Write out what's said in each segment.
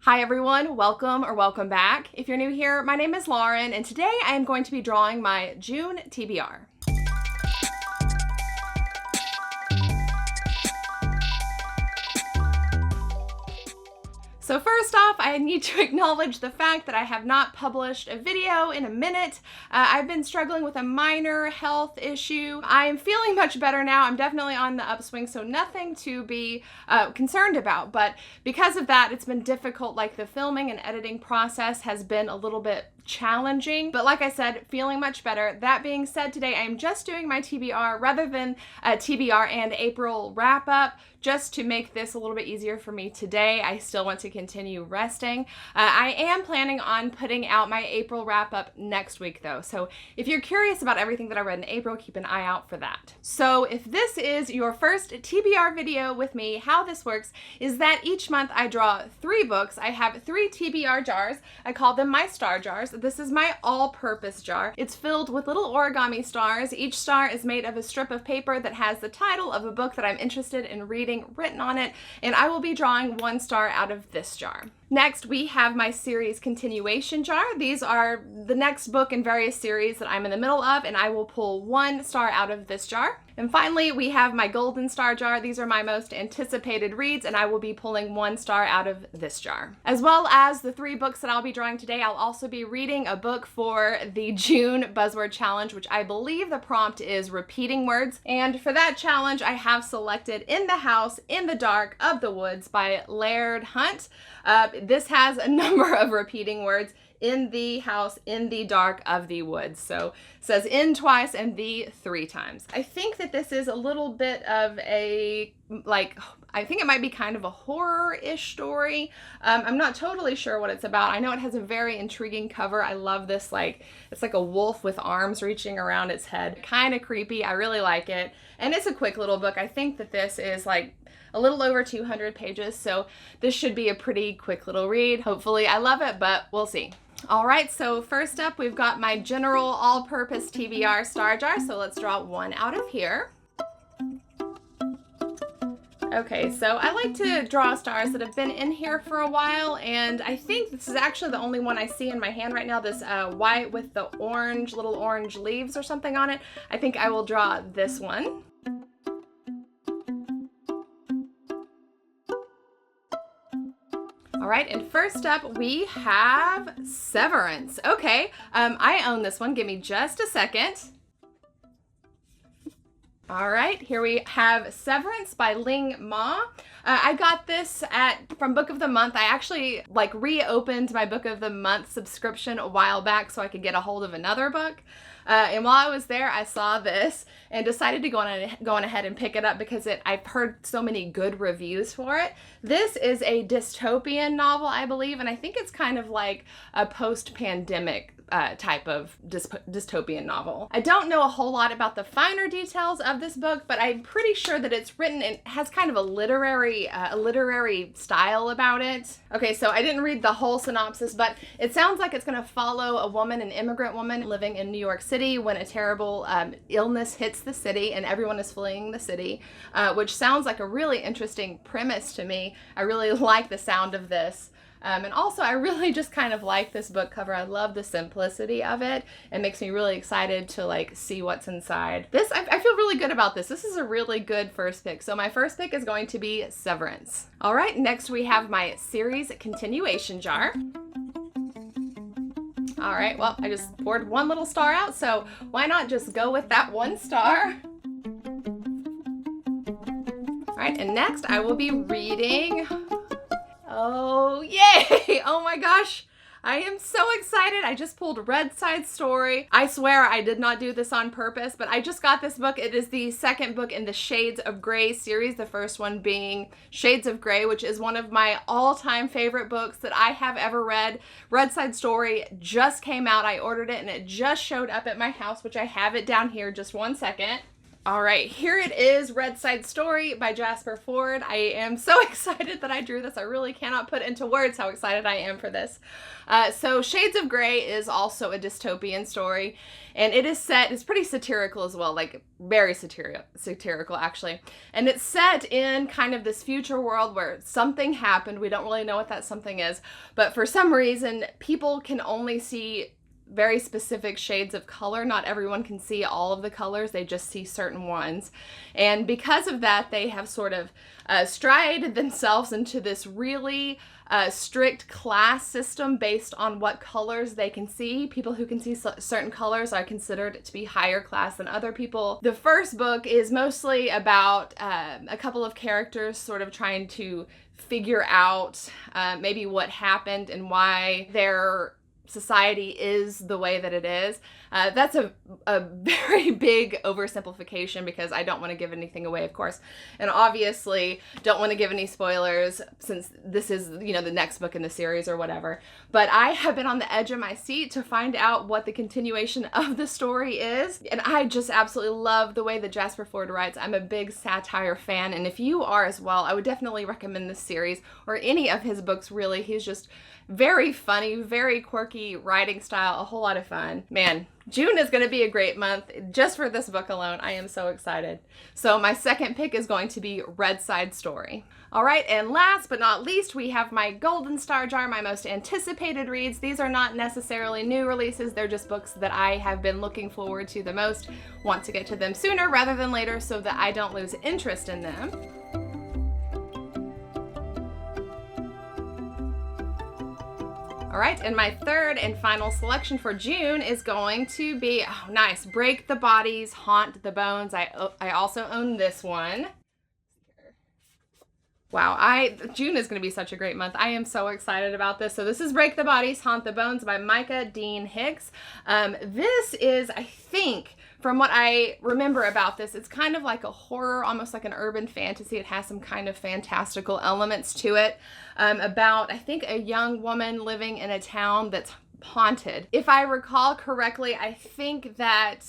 Hi everyone, welcome or welcome back. If you're new here, my name is Lauren, and today I am going to be drawing my June TBR. So first off, I need to acknowledge the fact that I have not published a video in a minute. I've been struggling with a minor health issue. I am feeling much better now. I'm definitely on the upswing, so nothing to be concerned about. But because of that, it's been difficult. Like the filming and editing process has been a little bit challenging, but like I said, feeling much better. That being said, today I am just doing my TBR rather than TBR and April wrap up, just to make this a little bit easier for me today. I still want to continue resting. I am planning on putting out my April wrap up next week though, so if you're curious about everything that I read in April, keep an eye out for that. So if this is your first TBR video with me, how this works is that each month I draw 3 books. I have 3 TBR jars. I call them my star jars. This is my all-purpose jar. It's filled with little origami stars. Each star is made of a strip of paper that has the title of a book that I'm interested in reading written on it, and I will be drawing 1 star out of this jar. Next, we have my series continuation jar. These are the next book in various series that I'm in the middle of, and I will pull 1 star out of this jar. And finally, we have my golden star jar. These are my most anticipated reads, and I will be pulling 1 star out of this jar. As well as the 3 books that I'll be drawing today, I'll also be reading a book for the June Buzzword Challenge, which I believe the prompt is repeating words. And for that challenge, I have selected In the House in the Dark of the Woods by Laird Hunt. This has a number of repeating words. In the house, in the dark of the woods. So it says in twice and the 3 times. I think that this is a little bit of a, I think it might be kind of a horror-ish story. I'm not totally sure what it's about. I know it has a very intriguing cover. I love this, it's like a wolf with arms reaching around its head. Kind of creepy. I really like it. And it's a quick little book. I think that this is a little over 200 pages, so this should be a pretty quick little read. Hopefully I love it, but we'll see. All right, so first up, we've got my general all-purpose TBR star jar, so let's draw 1 out of here. Okay, so I like to draw stars that have been in here for a while, and I think this is actually the only one I see in my hand right now, this white with the little orange leaves or something on it. I think I will draw this one. All right, and first up we have Severance. Okay, I own this one. Give me just a second. All right, here we have Severance by Ling Ma. I got this from Book of the Month. I actually reopened my Book of the Month subscription a while back so I could get a hold of another book. And while I was there, I saw this and decided to go on ahead and pick it up because I've heard so many good reviews for it. This is a dystopian novel, I believe, and I think it's kind of like a post-pandemic type of dystopian novel. I don't know a whole lot about the finer details of this book, but I'm pretty sure that it's written and has kind of a literary style about it. Okay, so I didn't read the whole synopsis, but it sounds like it's going to follow an immigrant woman living in New York City when a terrible illness hits the city and everyone is fleeing the city, which sounds like a really interesting premise to me. I really like the sound of this. And also, I really just kind of like this book cover. I love the simplicity of it. It makes me really excited to see what's inside. I feel really good about this. This is a really good first pick. So my first pick is going to be Severance. All right, next we have my series continuation jar. All right, well, I just poured 1 little star out, so why not just go with that 1 star? All right, and next I will be reading... Oh, yay! Oh my gosh, I am so excited. I just pulled Red Side Story. I swear I did not do this on purpose, but I just got this book. It is the second book in the Shades of Grey series, the first one being Shades of Grey, which is one of my all-time favorite books that I have ever read. Red Side Story just came out. I ordered it and it just showed up at my house, which I have it down here. Just 1 second. All right, here it is, Red Side Story by Jasper Fforde. I am so excited that I drew this. I really cannot put into words how excited I am for this. So Shades of Grey is also a dystopian story, and it is set, it's pretty satirical as well, like very satirical actually. And it's set in kind of this future world where something happened. We don't really know what that something is, but for some reason, people can only see very specific shades of color. Not everyone can see all of the colors, they just see certain ones. And because of that, they have sort of striated themselves into this really strict class system based on what colors they can see. People who can see certain colors are considered to be higher class than other people. The first book is mostly about a couple of characters sort of trying to figure out maybe what happened and why their society is the way that it is. That's a very big oversimplification because I don't want to give anything away, of course, and obviously don't want to give any spoilers since this is, you know, the next book in the series or whatever. But I have been on the edge of my seat to find out what the continuation of the story is, and I just absolutely love the way that Jasper Fforde writes. I'm a big satire fan, and if you are as well, I would definitely recommend this series or any of his books, really. He's just very funny, very quirky writing style, a whole lot of fun. Man, June is going to be a great month just for this book alone. I am so excited. So my second pick is going to be Red Side Story. All right, and last but not least, we have my Golden Star Jar, my most anticipated reads. These are not necessarily new releases, they're just books that I have been looking forward to the most, want to get to them sooner rather than later so that I don't lose interest in them. All right, and my third and final selection for June is going to be, oh nice, Break the Bodies, Haunt the Bones. I also own this one. Wow, June is going to be such a great month. I am so excited about this. So this is Break the Bodies, Haunt the Bones by Micah Dean Hicks. This is, I think, from what I remember about this, it's kind of like a horror, almost like an urban fantasy. It has some kind of fantastical elements to it, about, I think, a young woman living in a town that's haunted. If I recall correctly, I think that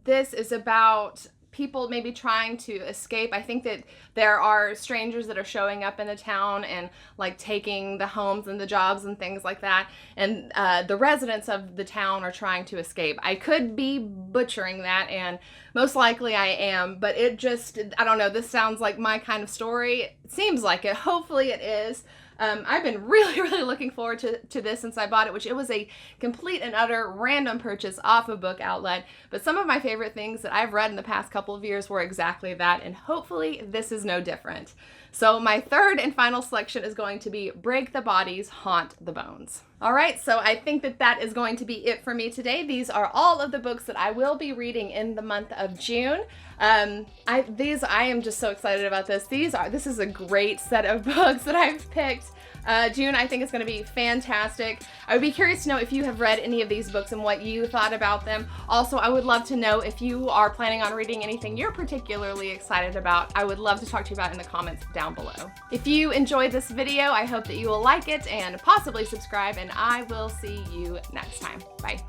this is about people maybe trying to escape. I think that there are strangers that are showing up in the town and like taking the homes and the jobs and things like that, and the residents of the town are trying to escape. I could be butchering that, and most likely I am, but it just, I don't know, this sounds like my kind of story. It seems like it. Hopefully it is. I've been really looking forward to this since I bought it, which it was a complete and utter random purchase off a book outlet. But some of my favorite things that I've read in the past couple of years were exactly that, and hopefully this is no different. So my third and final selection is going to be Break the Bodies, Haunt the Bones. All right, so I think that is going to be it for me today. These are all of the books that I will be reading in the month of June. I am just so excited about this. This is a great set of books that I've picked. June, I think, is going to be fantastic. I would be curious to know if you have read any of these books and what you thought about them. Also, I would love to know if you are planning on reading anything you're particularly excited about. I would love to talk to you about it in the comments down below. If you enjoyed this video, I hope that you will like it and possibly subscribe, and I will see you next time. Bye.